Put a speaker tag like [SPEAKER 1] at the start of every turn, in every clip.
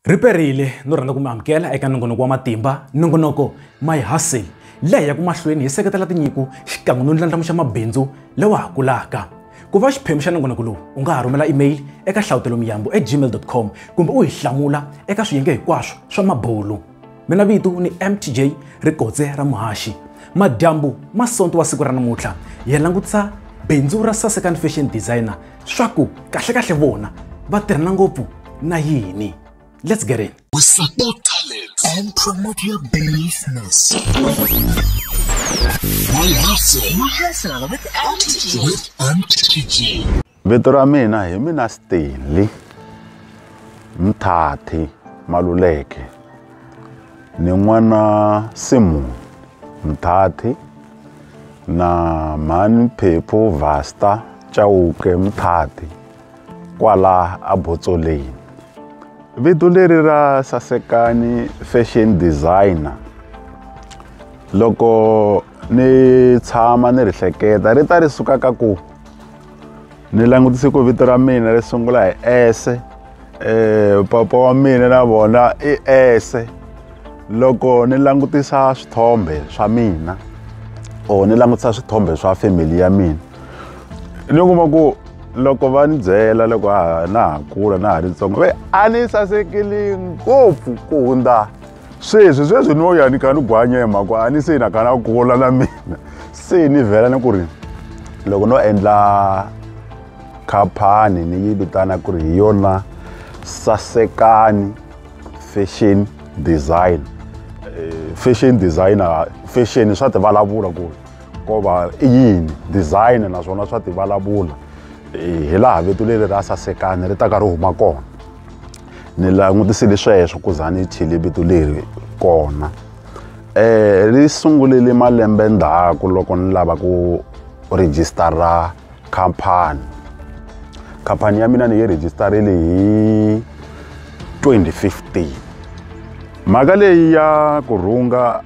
[SPEAKER 1] Riperile no rhandza ku mi amukela eka nongonoko wa matimba, nongonoko My Hustle, leyi ya ku mahlweni hi seketela tinyiko xikan'we no ndlandlamuxa mabindzu lawa ha kulaka. Ku va xiphemu xa nongonoko lowu u nga ha rhumela email eka hlawutelomiyambo@gmail.com kumbe u hi hlamula eka swiyenge hinkwaswo swa mabulu. Mina vito ni MTJ Rikotse ra Muhaxi. Madyambu ma sonto wa siku ra namuntlha hi langutisa bindzu ra saseka fashion designer swa ku kahle vona va tirhana ngopfu na yini. Let's get in.
[SPEAKER 2] We support talent and promote your business. My Hustle with MTJ.
[SPEAKER 3] Vito ra mina hi mina Stanley Mthati Maluleke. Ni n'wana Simon Mthati na mani Phepho Vasta Chauke Mthati kwala a Botsoleni. Vito leri ra sasekani fashion designer loko ni tshama ni ri hleketa ri ta ri suka ka ku ni langutise ku vito ra mina ri sungula hi S, papa wa mina na vona i S. Loko ni langutisa swithombe swa mina ni langutisa swithombe swa family ya mina ni kuma ku loko va ni byela loko na ha kula na ha ri ntsongo a ni sasekile ngopfu ku hundza sweswi no ya ni kha ni gwanya hi mhaka a ni se na kha na kula na mina se ni vhela ni ku ri loko no endla khampani ni yi vitana ku ri hi yona Sasekani fashion design. Fashion designer, fashion swa ti vulavula ku va i yini design naswona swa ti vulavula. Hi laha vito leri ra Sasekani ri ta ka ri huma kona. Ni langutisile sweswo ku za ni chile vito leri kona. Ri sungulile malembe ndzhaku loko ni lava ku register khampani. Khampani ya mina ni yi registerile hi 2015. Mhaka leyi ya ku rhunga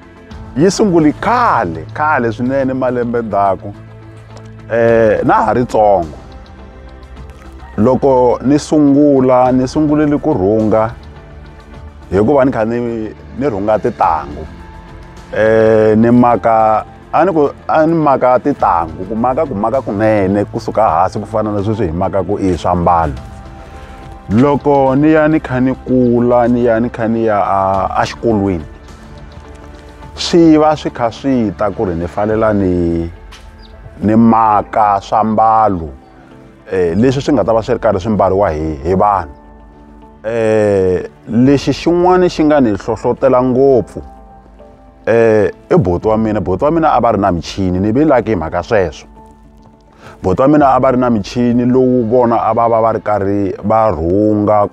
[SPEAKER 3] yi sunguli khale swinene malembe ndzhaku na ha ri tsongo. Loko ni sungulile ku rhunga hikuva ni kha ni rhunga tintangu. Ni maka ni maka tintangu ku maka kunene kusuka hansi ku fana na sweswi hi maka ku i swambalo. Loko ni ya ni kha ni kula ni kha ni ya a xikolweni swi va swi kha swi ta ku ri ni fanela ni maka swambalo leswi swi nga ta va swi ri karhi swi mbariwa hi vanhu. Lexi xin'wana xi nga ni hlohlotela ngopfu i buti wa mina a va ri na michini ni ve like hi mhaka sweswo. Buti wa mina a va ri na michini lowu vona a va ri karhi va rhunga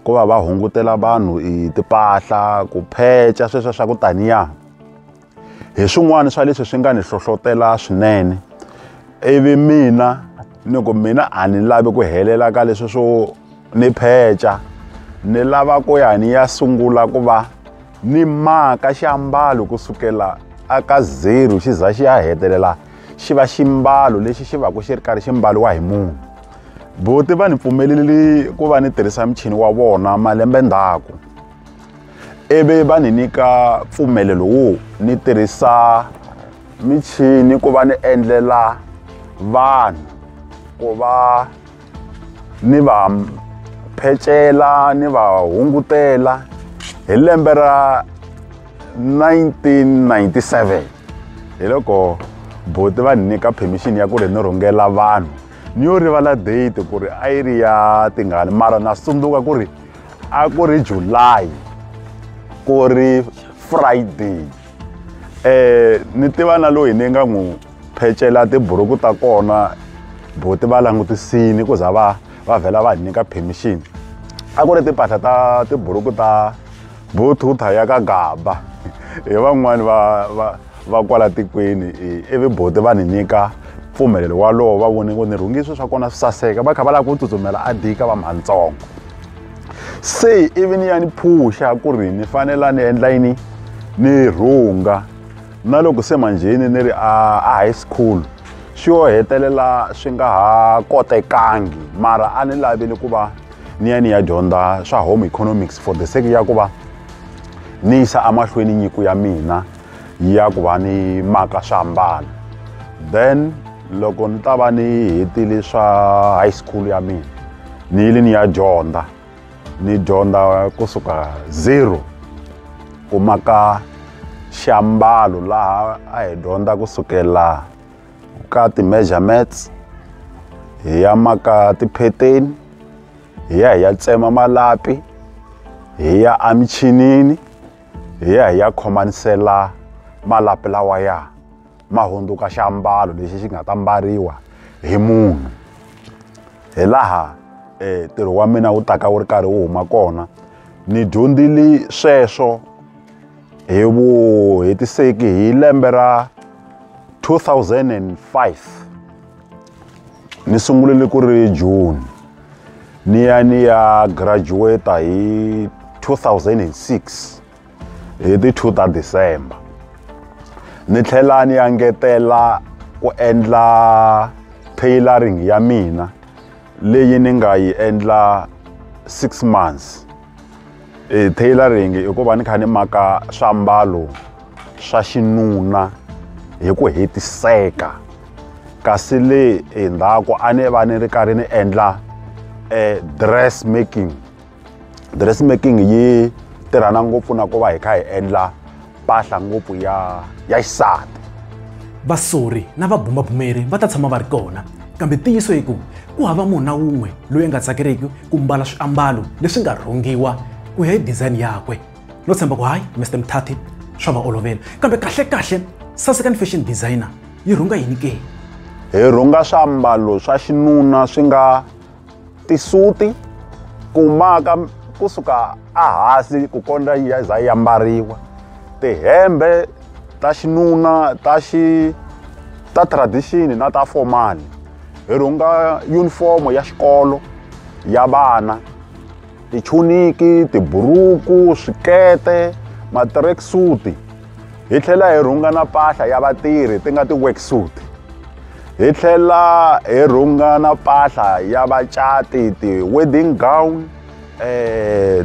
[SPEAKER 3] ku va hungutela vanhu i tipahla ku phecha sweswo swa ku taniya. Hi swin'wana swa leswi swi nga ni hlohlotela swinene. Ivi mina a ni lavi ku helela ka leswi swo ni phecha. Ni lava ku ya ni ya sungula ku va ni maka xiambalo kusukela aka zero xi za xi ya hetelela xi va ximbalo lexi xi va ku xi ri karhi xi mbaliwa hi munhu. Buti va ni pfumelelile ku va ni tirhisa michini wa vona malembe ndzhaku. Ivi va ni nyika mpfumelelo wo ni tirhisa michini ku va ni endlela vanhu ku va ni va phecela ni va hungutela hi lembe ra 1997. Hi loko buti va ni nyika permission ya ku ri ni rhungela vanhu. Ni yo rivala date ku ri a yi ri ya tingani mara na tsundzuka ku ri a ku ri July ku ri Friday. Ni tiva na loyi ni nga n'wi phecela tiburuku ta kona buti va langutisini ku za va vhela va nyika permission. A ku ri timpahla ta tiburuku ta bothuta ya ka Gaba hi van'wani va kwala tikweni. Ivi buti va ni nyika mpfumelelo walowo va vone ku ni rhungisa swa kona swi saseka va kha va lava ku tsutsumela a dika va mantsongo. Se ivi ni ya ni phusha ku ri ni fanela ni endla yini ni rhunga na loko se manjheni ni ri a high school swi yo hetelela swi nga ha kotekangi mara a ni lavile ku va ni ya dyondza swa home economics for the sake ya ku va ni yisa amahlweni nyiko ya mina ya ku va ni maka swiambalo. Then loko ni ta va ni hetile swa high school ya mina ni yile ni ya dyondza, ni dyondza kusuka 0 ku maka xiambalo laha a hi dyondza kusukela ka ti-measurements, hi ya maka ti-pattern, hi ya tsema malapi, hi ya amichinini, hi ya khomanisela malapi lawa ya ma hundzuka xiambalo lexi xi nga ta mbariwa hi munhu. Hi laha ntirho wa mina wu taka wu ri karhi wu huma kona. Ni dyondzile sweswo hi vuhetiseki hi lembe ra 2005. Ni sungulile ku ri June, ni ya graduate hi 2006 hi ti 2 ta December. Ni tlhela ni ngetela ku endla tailoring ya mina leyi ni nga yi endla 6 months. Tailoring i ku va ni kha ni maka swiambalo swa xinuna hi ku hetiseka, kasi le endzhaku a ni va ni ri karhi ni endla dressmaking. Dressmaking yi tirhana ngopfu na ku va hi kha hi endla mpahla ngopfu ya xisati.
[SPEAKER 1] Vasori na vabumbabumeri va ta tshama va ri kona, kambe ntiyiso hi ku hava munhu na wun'we loyi a nga tsakeriki ku mbala swiambalo leswi nga rhungiwa ku ya hi design yakwe. No tshemba ku hayi Mr Mthati swa va olovela, kambe kahle Sasekani fashion designer yi rhunga yini ke?
[SPEAKER 3] Hi rhunga swiambalo swa xinuna swi nga tisuti ku maka kusuka ahasi ku kondza yi za yi ambariwa, tihembe ta xinuna ta tradition na ta formal. Hi rhunga uniform ya xikolo ya vana, tichuniki, tiburuku, swikete, ma-tracksuit. Hi tlhela hi rhunga na mpahla ya vatirhi ti nga ti-worksuit. Hi tlhela hi rhunga na mpahla ya vacati, ti-wedding gown,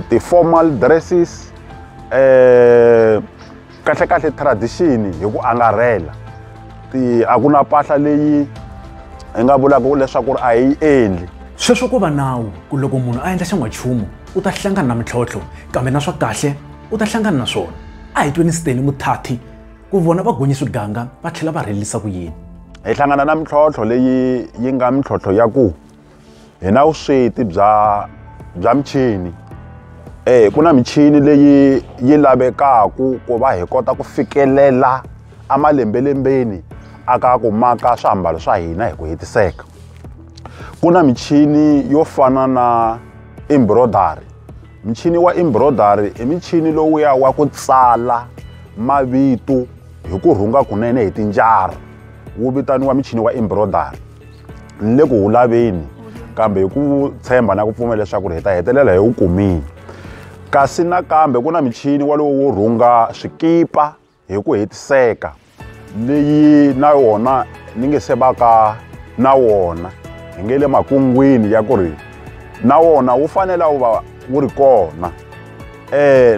[SPEAKER 3] ti-formal dresses, kahle tradition hi ku angarhela. A ku na mpahla leyi hi nga vulaka leswaku a hi endli.
[SPEAKER 1] Sweswo ko va nawu ku loko munhu a endla xan'wanchumu u ta hlangana na mintlhontlho, kambe na swa kahle u ta hlangana na swona. A hi tweni Steny Mthati ku vona va gonye swiganga va tlhela va rhelisa ku yini.
[SPEAKER 3] Hi hlangana na mintlhontlho leyi yi nga mintlhontlho ya ku hi na vusweti bya michini. Ku na michini leyi yi lavekaku ku va hi kota ku fikelela amalembelembeni aka ku maka swiambalo swa hina hi ku hetiseka. Ku na michini yo fana na embroidery. Michini wa embroidery i michini lowuya wa ku tsala mavito hi ku rhunga kunene hi tinjara, wu vitaniwa michini wa embroidery. Ni le ku wu laveni, kambe hi ku tshemba na ku pfumela leswaku hi ta hetelela hi wu kumile. Kasi nakambe ku na michini walowo wo rhunga swikipa hi ku hetiseka, leyi na wona ni nge se vaka na wona hi nge le makungwini ya ku ri na wona wu fanele wu va wu ri kona.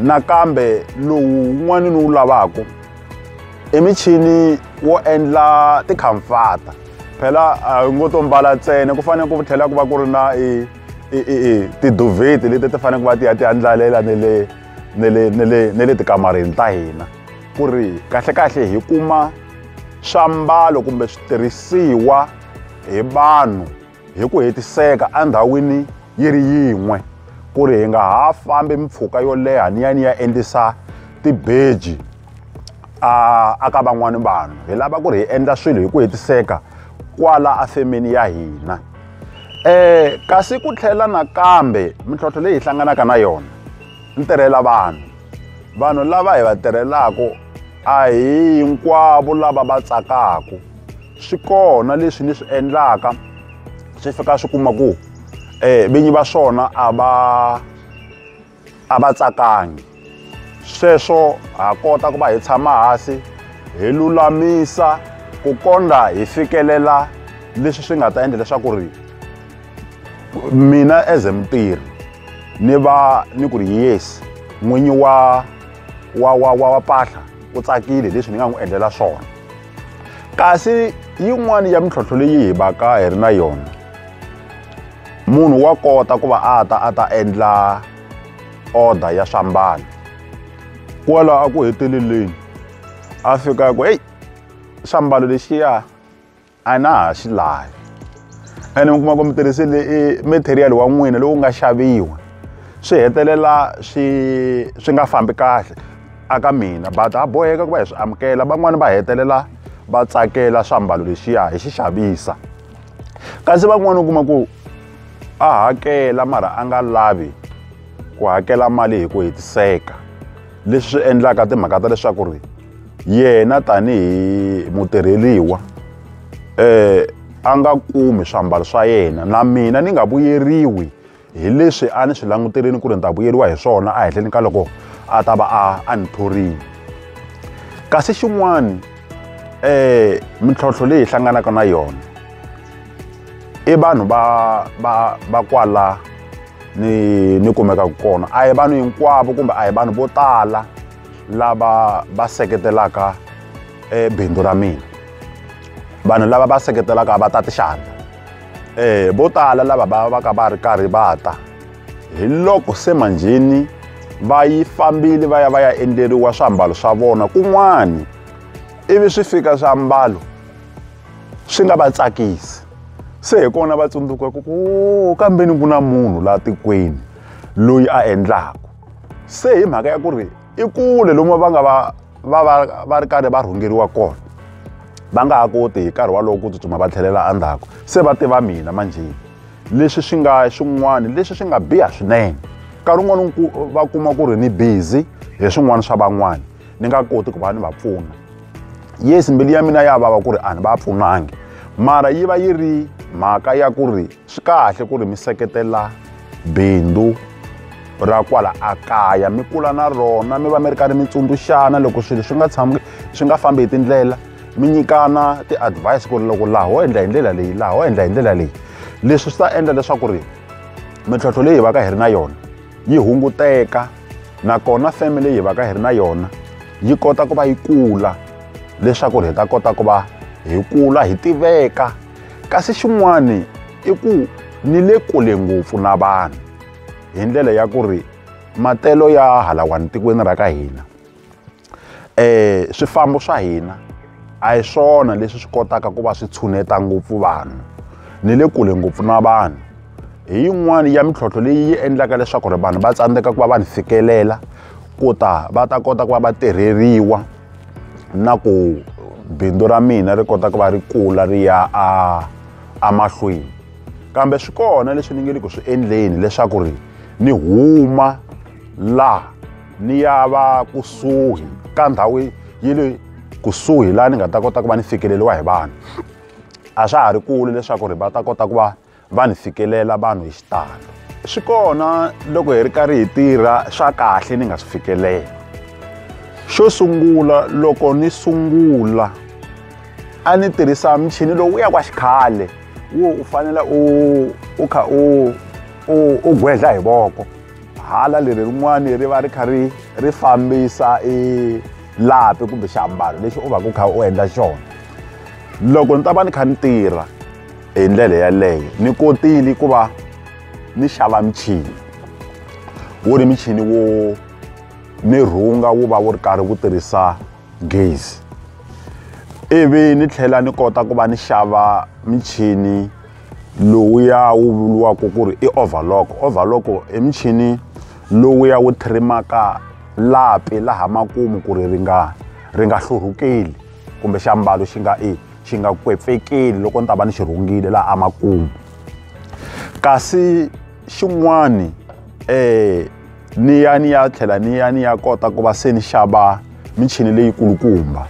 [SPEAKER 3] Nakambe lowu wun'wana ni wu lavaku i michini wo endla tikhamfata. Phela a hi ngo to mbala ntsena, ku fanele ku tlhela ku va ku ri na tiduveti leti ti fanele ku va ti ya ti andlalela ne le tikamareni ta hina, ku ri kahle hi kuma swiambalo kumbe switirhisiwa hi vanhu hi ku hetiseka endhawini yi ri yin'we, ku ri hi nga ha fambi mpfhuka yo leha ni ya endlisa tibeji aka van'wani vanhu. Hi lava ku ri hi endla swilo hi ku hetiseka kwala afemeni ya hina. Kasi ku tlhela nakambe mintlhontlho leyi hi hlanganaka na yona, ntirhela vanhu lava hi va tirhelaka a hi hinkwavo lava va tsakaku. Swi kona leswi ni swi endlaka swi fika swi kuma ku vinyi va swona a va tsakangi. Sweswo ha kota ku va hi tshama hansi hi lulamisa ku kondza hi fikelela leswi swi nga ta endla leswaku ri mina as mutirhi ni va ni ku ri yes n'winyi wa mpahla u tsakile leswi ni nga n'wi endlela swona. Kasi yin'wana ya mintlhontlho leyi hi va ka hi ri na yona, munhu wa kota ku va a ta endla order ya swambalo kwala a ku heteleleni a fika ku hey swambalo lexiya a na ha xi lavi, ene mi kuma ku mi tirhisile material wa n'wina lowu nga xaviwa, swi hetelela swi nga fambi kahle aka mina, but a boheka ku va hi swi amukela. Van'wani va hetelela va tsakela swambalo lexiya hi xi xavisa, kasi van'wani u kuma ku a hakela mara a nga lavi ku hakela mali hi ku hetiseka, leswi swi endlaka timhaka ta leswaku ri yena tanihi mutirheliwa a nga kumi swambalo swa yena, na mina ni nga vuyeriwi hi leswi a ni swi languterini ku ri ni ta vuyeriwa hi swona a hehleni ka loko a ta va a ni thorile. Kasi xin'wani mintlhontlho leyi hi hlanganaka na yona i vanhu va kwala ni kumekaka kona, a hi vanhu hinkwavo kumbe a hi vanhu vo tala lava va seketelaka bindzu ra mina. Vanhu lava va seketelaka va ta tixandla, vo tala lava va ka va ri karhi va ta hi loko se manjheni va yi fambile va ya endleriwa swambalo swa vona kun'wani, ivi swi fika swambalo swi nga va tsakisi. Se hi kona va tsundzuka ku kambeni ku na munhu laha tikweni loyi a endlaka. Se hi mhaka ya ku ri i kule lomu va nga va ri karhi va rhungeriwa kona, va nga ha koti hi nkarhi walowo ku tsutsuma va tlhelela endzhaku, se va tiva mina manjheni. Leswi swi nga swin'wana leswi swi nga biha swinene. Nkarhi wun'wani va kuma ku ri ni busy hi swin'wana swa van'wani, ni nga koti ku va ni va pfuna. Yes, mbilu ya mina ya vava ku ri a ni va pfunangi, mara yi va yi ri mhaka ya ku ri swi kahle ku ri mi seketela bindzu ra kwala a kaya, mi kula na rona, mi va mi ri karhi mi tsundzuxana loko swilo swi nga fambi hi tindlela, mi nyikana ti-advice ku ri loko laha ho endla hi ndlela leyi, laha ho endla hi ndlela leyi. Leswi swi ta endla leswaku ri mintlhontlho leyi hi va ka hi ri na yona yi hunguteka, nakona family leyi hi va ka hi ri na yona yi kota ku va yi kula, leswaku ri hi ta kota ku va hi kula hi tiveka. Kasi xin'wani i ku ni le kule ngopfu na vanhu hi ndlela ya ku ri matelo ya halawani tikweni ra ka hina, swifambo swa hina a hi swona leswi swi kotaka ku va swi tshuneta ngopfu vanhu, ni le kule ngopfu na vanhu. Hi yin'wana ya mintlhontlho leyi yi endlaka leswaku ri vanhu va tsandzeka ku va va ni fikelela va ta kota ku va va tirheriwa na ku bindzu ra mina ri kota ku va ri kula ri ya a mahlweni. Kambe swi kona leswi ni nge le ku swi endleni leswaku ri ni huma laha ni ya va kusuhi ka ndhawu yi le kusuhi laha ni nga ta kota ku va ni fikeleliwa hi vanhu. A swa ha ri kule leswaku ri va ta kota ku va va ni fikelela vanhu hi xitalo. Swi kona loko hi ri karhi hi tirha swa kahle ni nga swi fikelela. Xo sungula loko ni sungula a ni tirhisa michini lowu ya kwa xikhale wo u fanele u kha u gwedla hi voko, hala leri rin'wani ri va ri kha ri fambisa lapi kumbe xiambalo lexi u va ku kha u endla xona. Loko ni ta va ni kha ni tirha hi ndlela yaleyo ni kotile ku va ni xava michini, wu ri michini wo ni rhunga wu va wu ri karhi wu tirhisa gezi. Ivi ni tlhela ni kota ku va ni xava michini lowuya wu vuriwaka ku ri i overlock. Overlock i michini lowuya wu trimaka lapi laha makumu ku ri ri nga hlurhukeli kumbe xiambalo xi nga kwepfekeli loko ni ta va ni xi rhungile laha makumu. Kasi xin'wani ni ya tlhela ni ya kota ku va se ni xava michini leyi kulukumba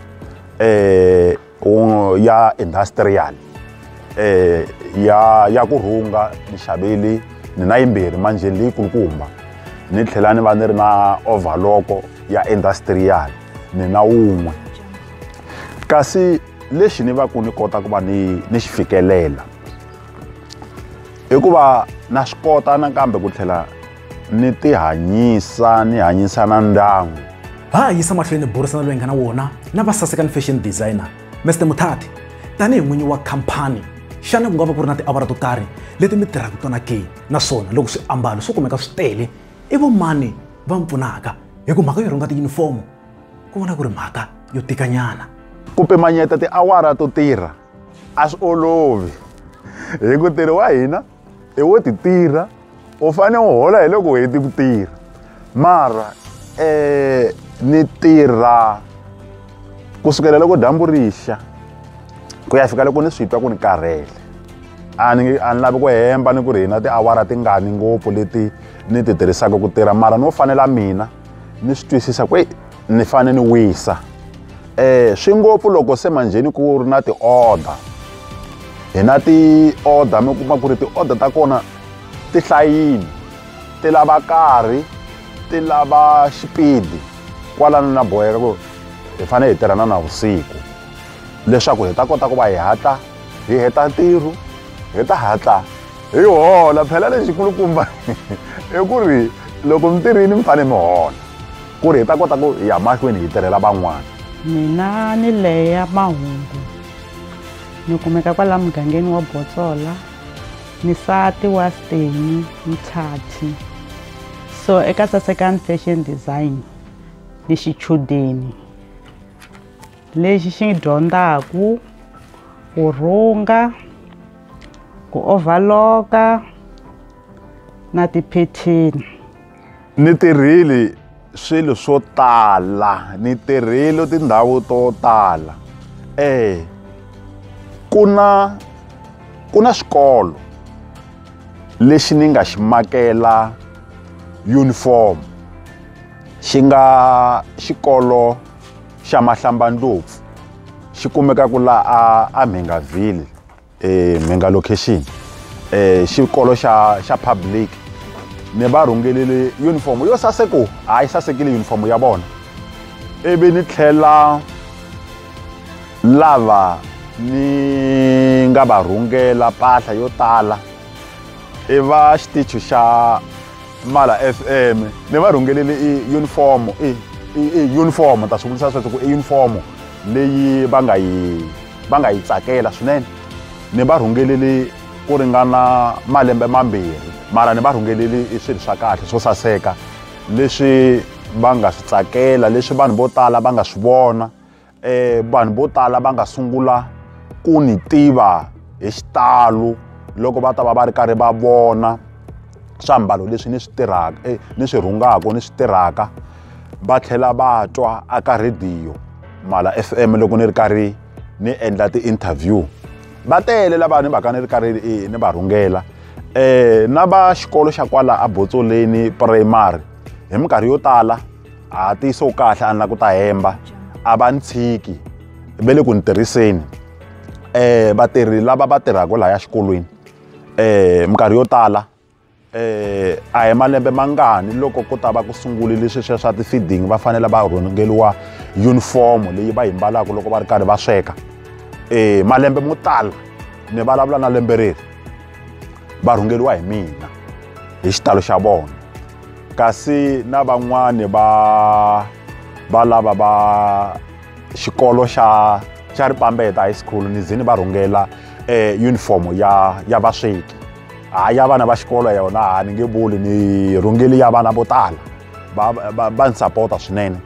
[SPEAKER 3] ya industrial ya ku rhunga. Ni xavile ni na yimbirhi manjhe leyi kulukumba, ni tlhela ni va ni ri na overlock ya industrial ni na wun'we. Kasi lexi ni va ku ni kota ku va ni xi fikelela hikuva na swi kota nakambe ku tlhela ni tihanyisa ni hanyisa na ndyangu.
[SPEAKER 1] Ha yisa mahlweni burisana loyi nga na wona na vasasekani fashion designer Mr Muthati. Tanihi n'winyi wa khampani, xana ku nga va ku ri na tiawara to karhi leti mi tirhaka tona ke? Naswona loko swiambalo swo kumeka swi tele, i vo mani va mi pfunaka? Hi ku mhaka yo rhunga tiyunifomo ku vona ku ri mhaka yo tikanyana.
[SPEAKER 3] Ku pimanyeta tiawara to tirha a swi olovi. Hi ku tirhi wa hina i wo ti tirha, u fane u hola hi loko u heti ku tirha. Mara ni tirha kusukela loko dyambu rixa ku ya fika loko ni swi twa ku ni karhele. A ni lavi ku hemba ni ku ri hina tiawara tingani ngopfu leti ni ti tirhisaka ku tirha, mara no fanela mina ni swi twisisa ku ni fane ni wisa. Swi ngopfu loko se manjheni ku ri na ti-order. Hi na ti-order mi kuma ku ri ti-order ta kona ti hlayini, ti lava karhi, ti lava xipidi. Kwalano na boheka ku hi fanele hi tirhana na vusiku leswaku hi ta kota ku va hi hatla hi heta ntirho, hi ta hatla hi hola. Phela lexikulukumba i ku ri loko mi tirhini mi fanele mi hola ku ri hi ta kota ku hi ya mahlweni hi tirhela van'wana.
[SPEAKER 4] Mina ni Leya Mahungu, ni kumeka kwala mugangeni wa Botsola, ni nsati wa Steny Muthati. So eka Sasekani Fashion Design ni xichudeni lexi xi dyondzaku ku rhunga, ku overlock-a na ti-pattern.
[SPEAKER 3] Ni tirhile swilo swo tala, ni tirhile tindhawu to tala. Ku na xikolo lexi ni nga xi makela uniform, xi nga xikolo xa Mahlambandlopfu, xi kumekaka laha a Mhengaville, Mhenga location. Xikolo xa public. Ni va rhungelele uniform yo saseka, hayi sasekile uniform ya vona. Ivi ni tlhela lava ni nga va rhungela mpahla yo tala i va xitichi xa Mala FM. Ni va rhungelele uniform, uniform ta swi vulisa sweswo ku i uniform leyi va nga yi tsakela swinene. Ni va rhungelele ku ringana malembe mambirhi, mara ni va rhungelele swilo swa kahle swo saseka leswi va nga swi tsakela, leswi vanhu vo tala va nga swi vona. Vanhu vo tala va nga sungula ku ni tiva hi xitalo loko va ta va ri karhi va vona swiambalo leswi ni swi tirhaka, ni swi rhungaka ni swi tirhaka. Va tlhela va twa aka radio Mala FM loko ni ri karhi ni endla ti-interview. Va tele lava ni va ka ni ri karhi ni va rhungela. Na va xikolo xa kwala a Botsoleni primary, hi minkarhi yo tala a ti so kahle a ni la ku ta hemba, a va ni tshiki ve le ku ni tirhiseni. Vatirhi lava va tirhaka laha xikolweni minkarhi yo tala a hi malembe mangani loko ku ta va ku sungule leswi swa ti-feeding va fanele va rhungeliwa uniform leyi va yi mbalaka loko va ri karhi va sweka. Malembe mo tala ni vulavula na lembe reri va rhungeliwa hi mina hi xitalo xa vona. Kasi na van'wani va lava va xikolo xa Ripambeta High School ni ze ni va rhungela uniform ya vasweki. Ya vana va xikolo yona ni nge vuli, ni rhungeli ya vana vo tala va ni sapota swinene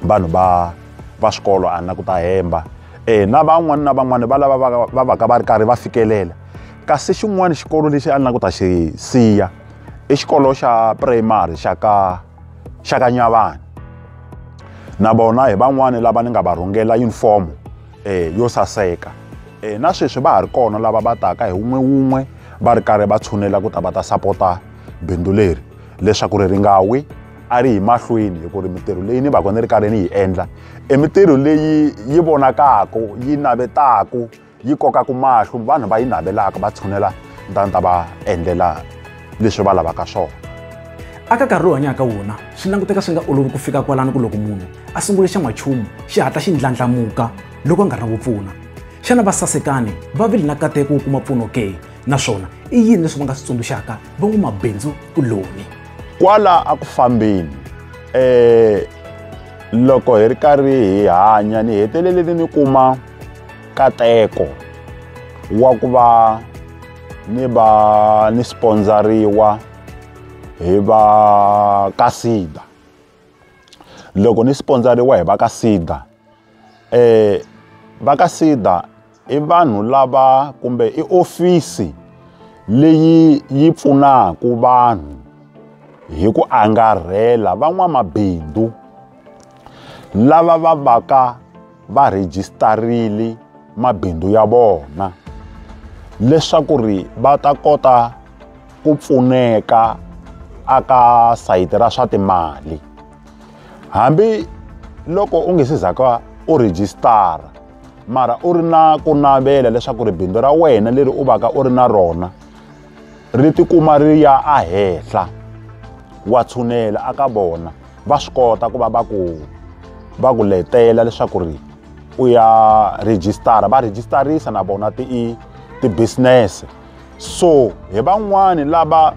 [SPEAKER 3] vanhu va xikolo a na ku ta hemba. Na van'wani va lava va ka va ri karhi va fikelela. Kasi xin'wana xikolo lexi a ni na ku ta xi siya i xikolo xa primary xa ka Nyavani. Na vona hi van'wani lava ni nga va rhungela uniform yo saseka. Na sweswi va ha ri kona lava va taka hi wun'we va ri karhi va tshunela ku ta va ta sapota bindzu leri leswaku ri nga wi a ri hi mahlweni, hi ku ri mintirho leyi ni va ka ni ri karhi ni yi endla i mintirho leyi yi vonakaka, yi navetaka, yi kokaka mahlo. Vanhu va yi navelaka va tshunela ni ta va endlela leswi va lavaka swona.
[SPEAKER 1] Aka nkarhi lowu hanyaka wona swi languteka swi nga olovi ku fika kwalano ku loko munhu a sungule xa n'wachumu xi hatla xi ndlandlamuka loko a nga ri na vupfuna. Xana vasasekani va vile na nkateko wo kuma mpfuno ke? Naswona i yini leswi va nga swi tsundzuxaka van'wamabindzu kuloni?
[SPEAKER 3] kwala a ku fambeni loko hi ri karhi hi hanya ni hetelele ni kuma kateko wa ku va ni sponsoriwa hi va ka SIDA. Loko ni sponsoriwa hi va ka SIDA va ka SIDA i vanhu lava kumbe i ofisi leyi yi pfunaka vanhu hi ku angarhela van'wamabindzu lava va vaka va registarile mabindzu ya vona leswaku ri va ta kota ku pfuneka aka sayiti ra swa timali. Hambi loko u nge se zaka u registara mara u ri na ku navela leswaku ri bindzu ra wena leri u va ka u ri na rona ri tikuma ri ya ahehla, wa tshunela aka vona va swi kota ku va va ku letela leswaku ri u ya registara, va registarisa na vona ti-business. So hi van'wani lava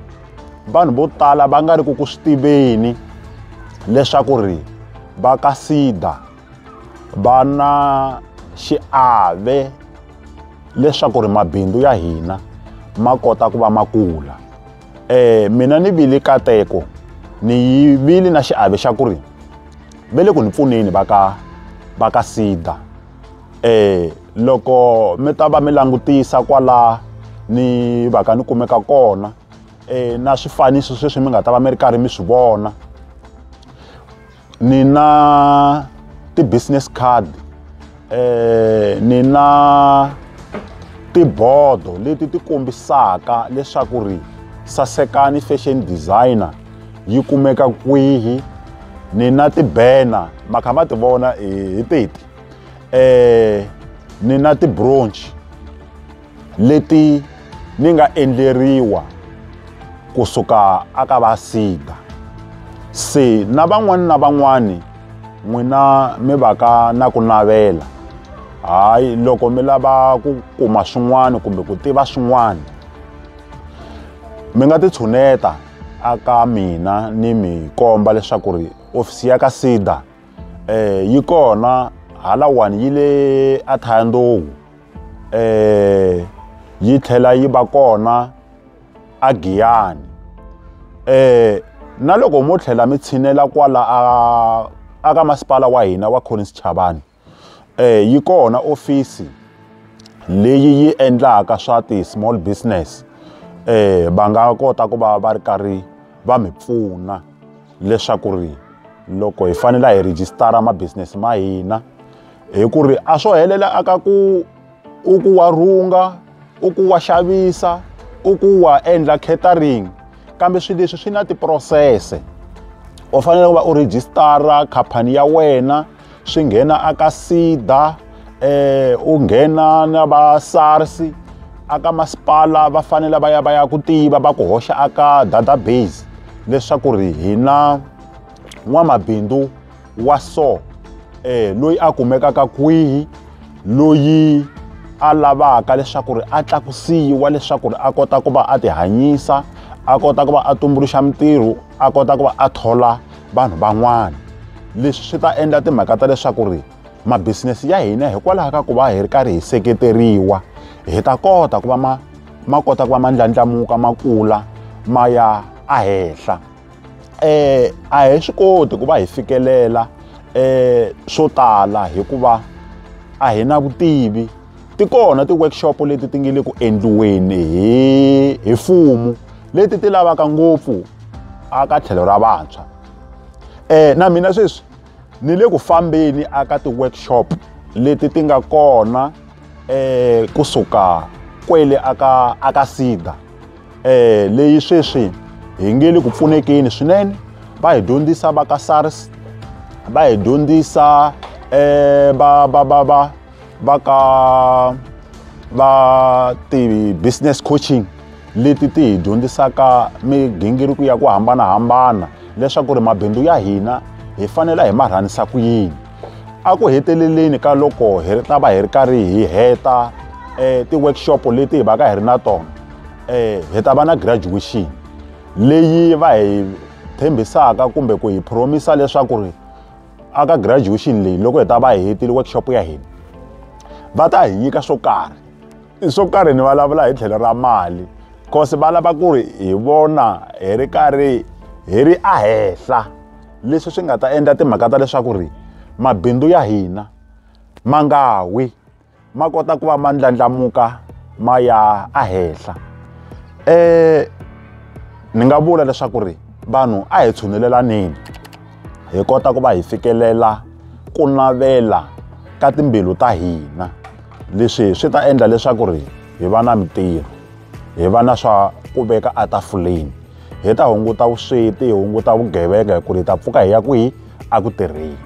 [SPEAKER 3] vanhu vo tala va nga ri ku swi tiveni leswaku ri va ka SIDA va na xiave leswaku ri mabindzu ya hina ma kota ku va ma kula. Mina ni vile kateko ni vile na xiave xa ku ri ve le ku ni pfuneni va ka SIDA. Loko mi ta va mi langutisa kwala ni va ka ni kumeka kona na swifaniso sweswi mi nga ta va mi ri karhi mi swi vona, ni na ti-business card, ni na tibodo leti ti kombisaka leswaku ri Sasekani fashion designer yi kumeka kwihi, ni na ti-banner ma kha ma ti vona hi teti, ni na ti-brooch leti ni nga endleriwa kusuka aka va SIDA. Se na van'wani n'wina mi va ka na ku navela, hayi loko mi lava ku kuma swin'wana kumbe ku tiva swin'wana mi nga ti tshuneta aka mina ni mi komba leswaku ri ofisi ya ka SIDA yi kona hala one yi le eThayandou, yi tlhela yi va kona a Giyani. Na loko mo tlhela mi tshinela kwala aka masipala wa hina wa Collins Chabane, yi kona ofisi leyi yi endlaka swa ti-small business. Va nga kota ku va ri karhi va mi pfuna leswaku ri loko hi fanele hi registara ma-business ma hina hi ku ri a swo helela aka ku wa rhunga, ku wa xavisa, ku wa endla catering, kambe swilo leswi swi na tiphurosese. U fanele ku va u registara khampani ya wena, swi nghena aka SIDA, u nghena na va SARS, aka masipala va fanele va ya ku tiva va ku hoxa aka database leswaku ri hina n'wamabindzu wa so loyi a kumekaka kwihi, loyi a lavaka leswaku ri a tlakusiwa leswaku ri a kota ku va a ti hanyisa, a kota ku va a tumbuluxa mintirho, a kota ku va a thola vanhu van'wana. Leswi swi ta endla timhaka ta leswaku ri ma-business ya hina hikwalaho ka ku va hi ri karhi hi seketeriwa hi ta kota ku va ma kota ku va ma ndlandlamuka, ma kula, ma ya ahehla. A hi swi koti ku va hi fikelela swo tala hikuva a hi na vutivi. Ti kona ti-workshop leti ti nge le ku endliweni hi mfumo leti ti lavaka ngopfu aka tlhelo ra vantshwa. Na mina sweswi ni le ku fambeni aka ti-workshop leti ti nga kona kusuka kwele aka SIDA, leyi sweswi hi nge le ku pfunekeni swinene. Va hi dyondzisa va ka SARS, va hi dyondzisa va ti-business coaching leti ti hi dyondzisaka migingiriko ya ku hambanahambana leswaku ri mabindzu ya hina hi fanele hi ma rhangisa ku yini. A ku heteleleni ka loko hi ta va hi ri karhi hi heta ti-workshop leti hi va ka hi ri na tona, hi ta va na graduation leyi va hi tshembisaka kumbe ku hi promisa leswaku ri aka graduation leyi loko hi ta va hetile workshop ya hina va ta hi nyika swo karhi ni vulavula hi tlhelo ra mali cause va lava ku ri hi vona hi ri karhi hi ri ahehla leswi swi nga ta endla timhaka ta leswaku ri mabindzu ya hina ma nga wi ma kota ku va ma ndlandlamuka ma ya ahehla ni nga vula leswaku ri vanhu a hi tshunelelanini hi kota ku va hi fikelela ku navela ka timbilu ta hina leswi swi ta endla leswaku ri hi va na mitirho hi va na swa ku veka atafuleni hi ta hunguta vusweti hi hunguta vugevenga hi ku ri ta pfuka hi ya kwihi a ku tirheni.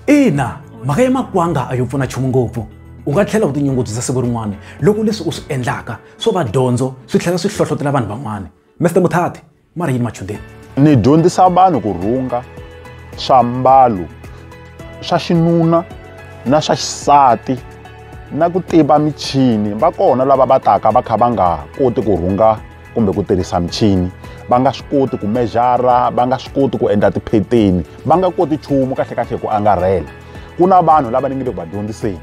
[SPEAKER 1] Ina mhaka ya makwanga a yo pfuna nchumu ngopfu u nga tlhela u tinyungubyisa siku rin'wana loko leswi u swi endlaka swo va dyondzo swi tlhela swi hlohlotela vanhu van'wana. Mr Muthati mara yini machudeni
[SPEAKER 3] ni dyondzisa vanhu ku rhunga swambalo swa xinuna na swa xisati na ku tiva michini. Va kona lava va taka va kha va nga koti ku rhunga kumbe ku tirhisa michini va nga swi koti ku mejara va nga swi koti ku endla tiphetheni va nga koti nchumu kahle ku angarhela. Ku na vanhu lava ni nge le ku va dyondziseni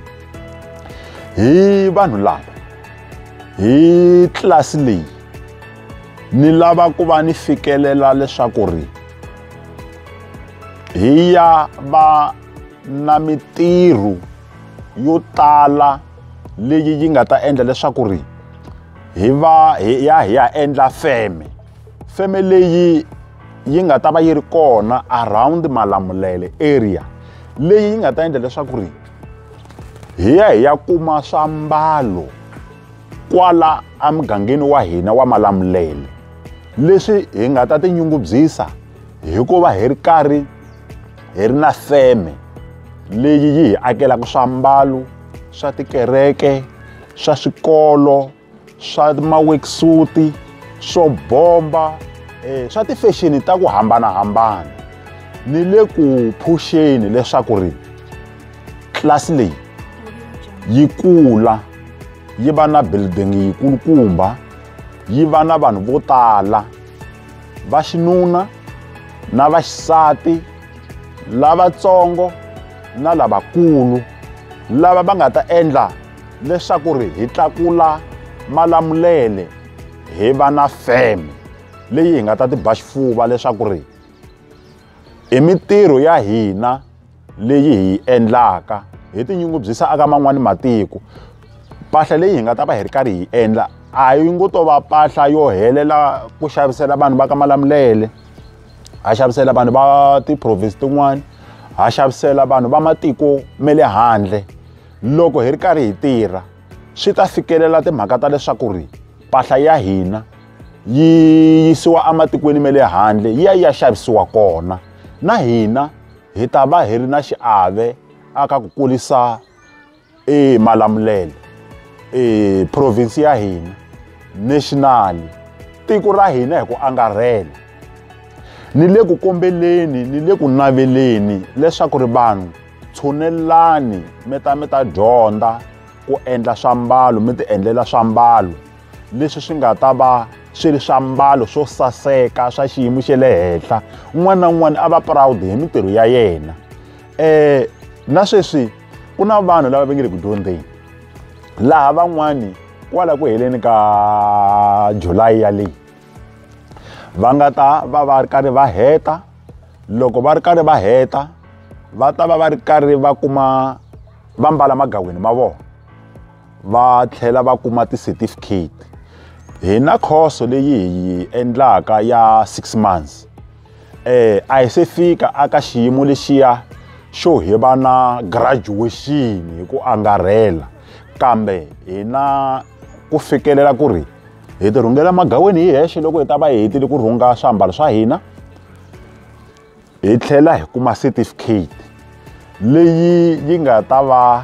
[SPEAKER 3] hi vanhu lava hi tlilasi leyi ni lava ku va ni fikelela leswaku ri hi ya va na mitirho yo tala leyi yi nga ta endla leswaku ri hi ya endla feme leyi yi nga ta va yi ri kona around Malamulele area leyi yi nga ta endla leswaku ri hi ya kuma swambalo kwala emugangeni wa hina wa Malamulele leswi hi nga ta tinyungubyisa hikuva hi ri karhi hi ri na feme leyi yi hi akelaka swambalo swa tikereke swa swikolo swa ma-worksuit swo bomba swa ti-fashion ta ku hambanahambana. Ni le ku phusheni leswaku ri tlilasi leyi yi kula yi va na building yikulukumba yi va na vanhu vo tala va xinuna na va xisati lavatsongo na lavakulu lava va nga ta endla leswaku ri hi tlakula Malamulele hi va na feme leyi hi nga ta tiba xifuva leswaku ri i mitirho ya hina leyi hi endlaka hi tinyungubyisa aka man'wani matiko. Mpahla leyi hi nga ta va hi ri karhi hi endla a yi ngo to va mpahla yo helela ku xavisela vanhu va ka Malamulele ha xavisela vanhu va ti-province tin'wana ha xavisela vanhu va matiko me le handle. Loko hi ri karhi hi tirha swi ta fikelela timhaka ta leswaku ri mpahla ya hina yi yisiwa ematikweni me le handle yi ya xavisiwa kona na hina hi ta va hi ri na xiave aka ku kulisa Malamulele province ya hina national tiko ra hina hi ku angarhela. Ni le ku kombeleni ni le ku naveleni leswaku ri vanhu tshunelani mi ta dyondza ku endla swambalo mi ti endlela swambalo leswi swi nga ta va swi ri swambalo swo saseka swa xiyimo xa le henhla. Un'wana na un'wana a va proud hi mitirho ya yena. Na sweswi ku na vanhu lava va nge le ku dyondzeni laha van'wani kwala ku heleni ka July ya leyi va nga ta va ri karhi va heta. Loko va ri karhi va heta va ta va ri karhi va kuma va mbala magaweni ma vona va tlhela va kuma ti-certificate. Hi na course leyi hi endlaka ya 6 months a hi se fika aka xiyimo lexiya xo hi va na graduation hi ku angarhela kambe hi na ku fikelela ku ri hi ti rhungela magaweni hi hexe loko hi ta va hi hetile ku rhunga swambalo swa hina hi tlhela hi kuma certificate leyi yi nga ta va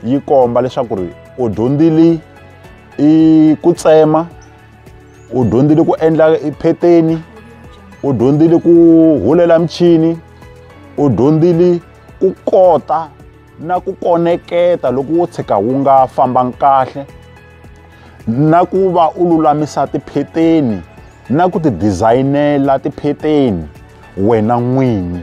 [SPEAKER 3] yi komba leswaku ri u dyondzile ku tsema u dyondzile ku endla phetheni u dyondzile ku hulela michini u dyondzile ku kota na ku koneketa loko wo tshika wu nga fambangi kahle na ku va u lulamisa tiphetheni na ku ti designela tiphetheni wena n'winyi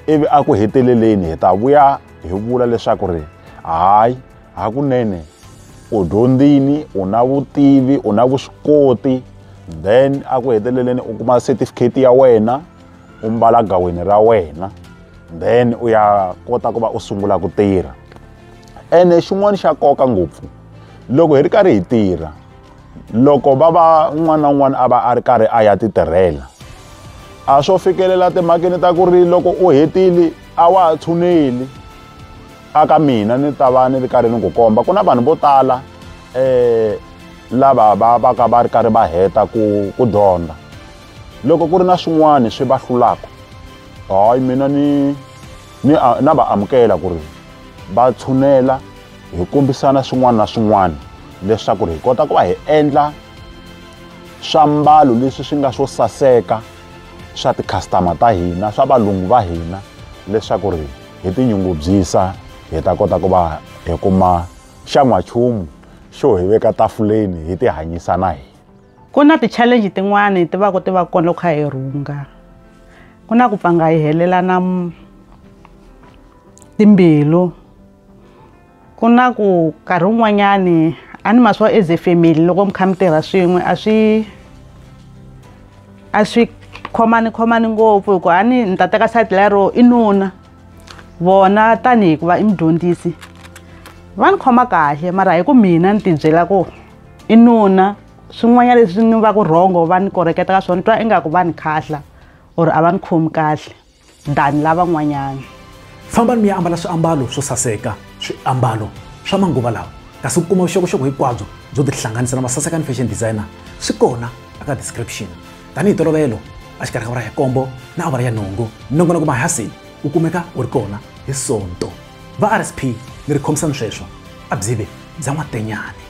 [SPEAKER 3] ivi a ku heteleleni hi ta vuya hi vula leswaku ri hayi hakunene u dyondzini u na vutivi u na vuswikoti then a ku heteleleni u kuma certificate ya wena u mbala gaweni ra wena then u ya kota ku va u sungula ku tirha. Ene xin'wana xa nkoka ngopfu loko hi ri karhi hi tirha loko un'wana na un'wana a va a ri karhi a ya ti tirhela a swo fikelela timhakeni ta ku ri loko u hetile a wa ha tshuneli aka mina ni ta va ni ri karhi ni ku komba ku na vanhu vo tala lava va ka va ri karhi va heta ku dyondza loko ku ri na swin'wana swi va hlulaka hayi mina na va amukela ku ri va tshunela hi kombisana swin'wana na swin'wana leswaku ri hi kota ku va hi endla swambalo leswi swi nga swo saseka swa ti-customer ta hina swa valungu va hina leswaku ri hi tinyungubyisa hi ta kota ku va hi kuma xan'wanchumu xo hi veka tafuleni hi ti hanyisa na hina.
[SPEAKER 4] Ku na ti-challenge tin'wani ti va kona loko kha hi rhunga. Ku na ku pfanga hi helela na timbilu. Ku na ku nkarhi wun'wanyani a ni ma swa as a family loko mi kha mi tirha swin'we a swi khomani ngopfu hikuva a ni ta teka side lero i nuna vona tanihi ku va i mudyondzisi va ni khoma kahle mara hi ku mina ni tibyela ku i nuna swin'wanyana leswi ni va ku wrong va ni koreketa ka swona twa ingaku va ni khahla or a va ni khomi kahle than lavan'wanyana.
[SPEAKER 1] Fambani mi ya ambala swiambalo swo saseka, swiambalo swa manguva lawa kasi ku kuma vuxokoxoko hinkwabyo byo tihlanganisa na Masasekani fashion designer swi kona aka description. Tanihi tolovelo a xikarhi ka awara ya kombo na awara ya nhungu nongonoko mahasini u kumeka u ri kona hi Sonto. Va RSP ni ri khomisani sweswo a byi ve bya n'watenyani.